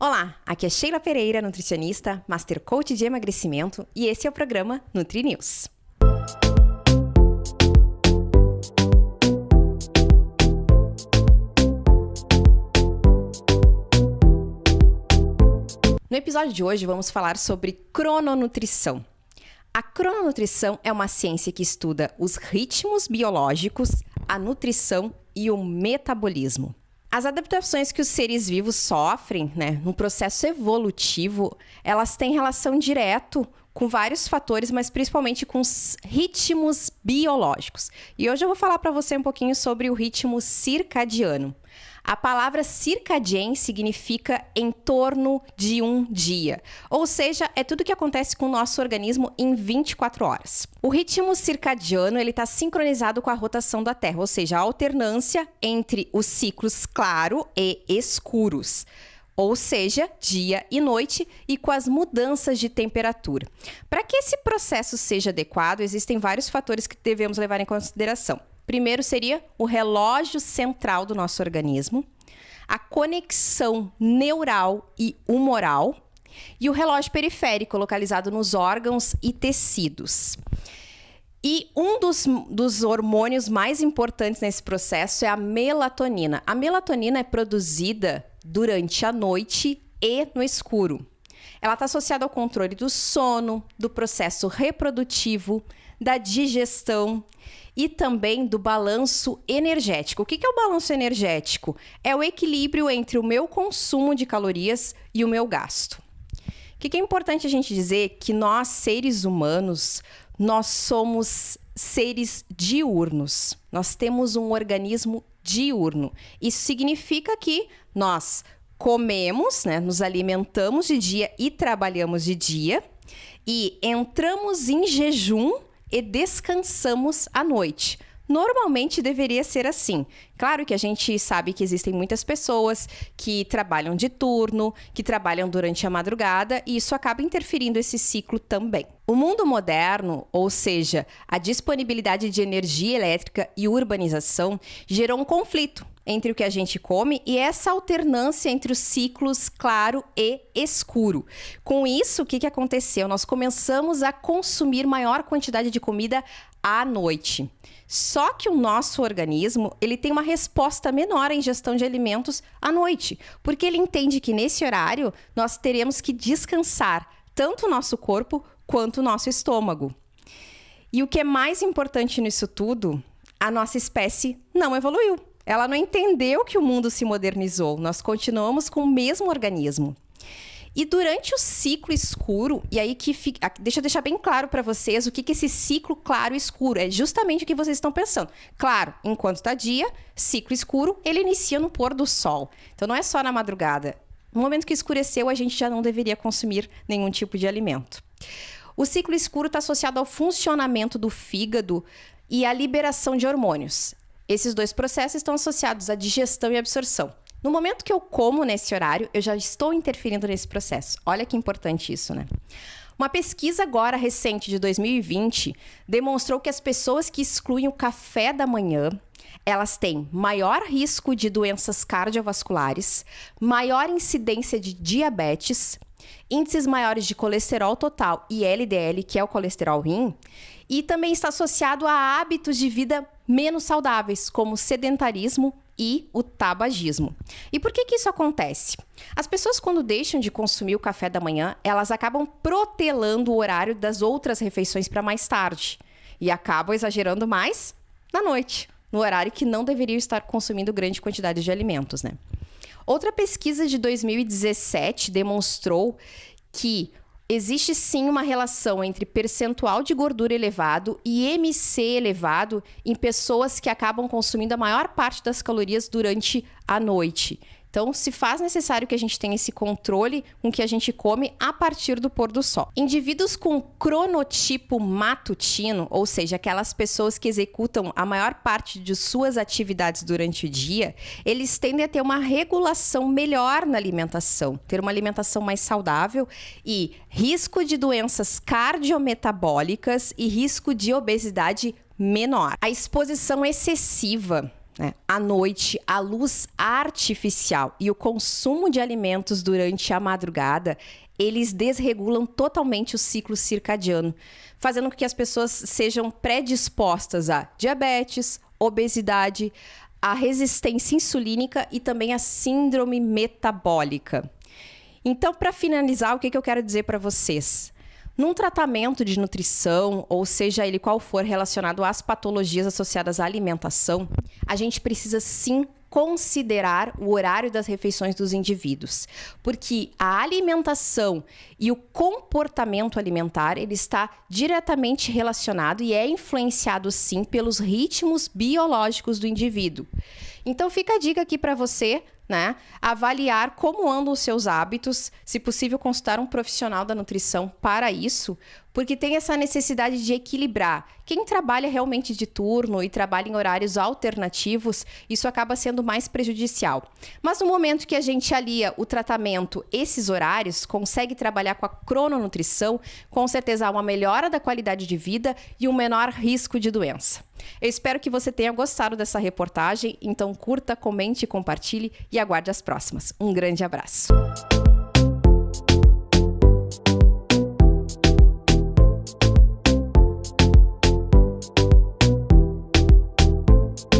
Olá, aqui é Sheila Pereira, nutricionista, Master Coach de emagrecimento, e esse é o programa Nutri News. No episódio de hoje vamos falar sobre crononutrição. A crononutrição é uma ciência que estuda os ritmos biológicos, a nutrição e o metabolismo. As adaptações que os seres vivos sofrem, no processo evolutivo, elas têm relação direta com vários fatores, mas principalmente com os ritmos biológicos. E hoje eu vou falar para você um pouquinho sobre o ritmo circadiano. A palavra circadiano significa em torno de um dia, ou seja, é tudo que acontece com o nosso organismo em 24 horas. O ritmo circadiano está sincronizado com a rotação da Terra, ou seja, a alternância entre os ciclos claro e escuros, ou seja, dia e noite, e com as mudanças de temperatura. Para que esse processo seja adequado, existem vários fatores que devemos levar em consideração. Primeiro seria o relógio central do nosso organismo, a conexão neural e humoral e o relógio periférico, localizado nos órgãos e tecidos. E um dos hormônios mais importantes nesse processo é a melatonina. A melatonina é produzida durante a noite e no escuro. Ela está associada ao controle do sono, do processo reprodutivo, da digestão e também do balanço energético. O que é o balanço energético? É o equilíbrio entre o meu consumo de calorias e o meu gasto. O que é importante a gente dizer? Que nós, seres humanos, nós somos seres diurnos. Nós temos um organismo diurno. Isso significa que nós comemos, nos alimentamos de dia e trabalhamos de dia, e entramos em jejum e descansamos à noite. Normalmente deveria ser assim. Claro que a gente sabe que existem muitas pessoas que trabalham de turno, que trabalham durante a madrugada, e isso acaba interferindo esse ciclo também. O mundo moderno, ou seja, a disponibilidade de energia elétrica e urbanização, gerou um conflito entre o que a gente come e essa alternância entre os ciclos claro e escuro. Com isso, o que aconteceu? Nós começamos a consumir maior quantidade de comida à noite. Só que o nosso organismo, ele tem uma resposta menor à ingestão de alimentos à noite, porque ele entende que nesse horário nós teremos que descansar tanto o nosso corpo quanto o nosso estômago. E o que é mais importante nisso tudo, a nossa espécie não evoluiu. Ela não entendeu que o mundo se modernizou. Nós continuamos com o mesmo organismo. E durante o ciclo escuro, e aí deixa eu deixar bem claro para vocês o que esse ciclo claro e escuro é justamente o que vocês estão pensando. Claro, enquanto está dia, ciclo escuro, ele inicia no pôr do sol. Então não é só na madrugada. No momento que escureceu, a gente já não deveria consumir nenhum tipo de alimento. O ciclo escuro está associado ao funcionamento do fígado e à liberação de hormônios. Esses dois processos estão associados à digestão e absorção. No momento que eu como nesse horário, eu já estou interferindo nesse processo. Olha que importante isso, Uma pesquisa agora recente de 2020 demonstrou que as pessoas que excluem o café da manhã, elas têm maior risco de doenças cardiovasculares, maior incidência de diabetes, índices maiores de colesterol total e LDL, que é o colesterol ruim, e também está associado a hábitos de vida menos saudáveis, como o sedentarismo e o tabagismo. E por que isso acontece? As pessoas, quando deixam de consumir o café da manhã, elas acabam protelando o horário das outras refeições para mais tarde e acabam exagerando mais na noite, no horário que não deveriam estar consumindo grande quantidade de alimentos, Outra pesquisa de 2017 demonstrou que existe sim uma relação entre percentual de gordura elevado e MC elevado em pessoas que acabam consumindo a maior parte das calorias durante a noite. Então, se faz necessário que a gente tenha esse controle com o que a gente come a partir do pôr do sol. Indivíduos com cronotipo matutino, ou seja, aquelas pessoas que executam a maior parte de suas atividades durante o dia, eles tendem a ter uma regulação melhor na alimentação, ter uma alimentação mais saudável e risco de doenças cardiometabólicas e risco de obesidade menor. A exposição excessiva né? À noite, a luz artificial e o consumo de alimentos durante a madrugada, eles desregulam totalmente o ciclo circadiano, fazendo com que as pessoas sejam predispostas a diabetes, obesidade, a resistência insulínica e também a síndrome metabólica. Então, para finalizar, o que eu quero dizer para vocês? Num tratamento de nutrição, ou seja ele qual for relacionado às patologias associadas à alimentação, a gente precisa sim considerar o horário das refeições dos indivíduos, porque a alimentação e o comportamento alimentar, ele está diretamente relacionado e é influenciado sim pelos ritmos biológicos do indivíduo. Então fica a dica aqui para você, né? Avaliar como andam os seus hábitos, se possível consultar um profissional da nutrição para isso, porque tem essa necessidade de equilibrar. Quem trabalha realmente de turno e trabalha em horários alternativos, isso acaba sendo mais prejudicial. Mas no momento que a gente alia o tratamento, esses horários, consegue trabalhar com a crononutrição, com certeza há uma melhora da qualidade de vida e um menor risco de doença. Eu espero que você tenha gostado dessa reportagem, então curta, comente e compartilhe e aguarde as próximas. Um grande abraço!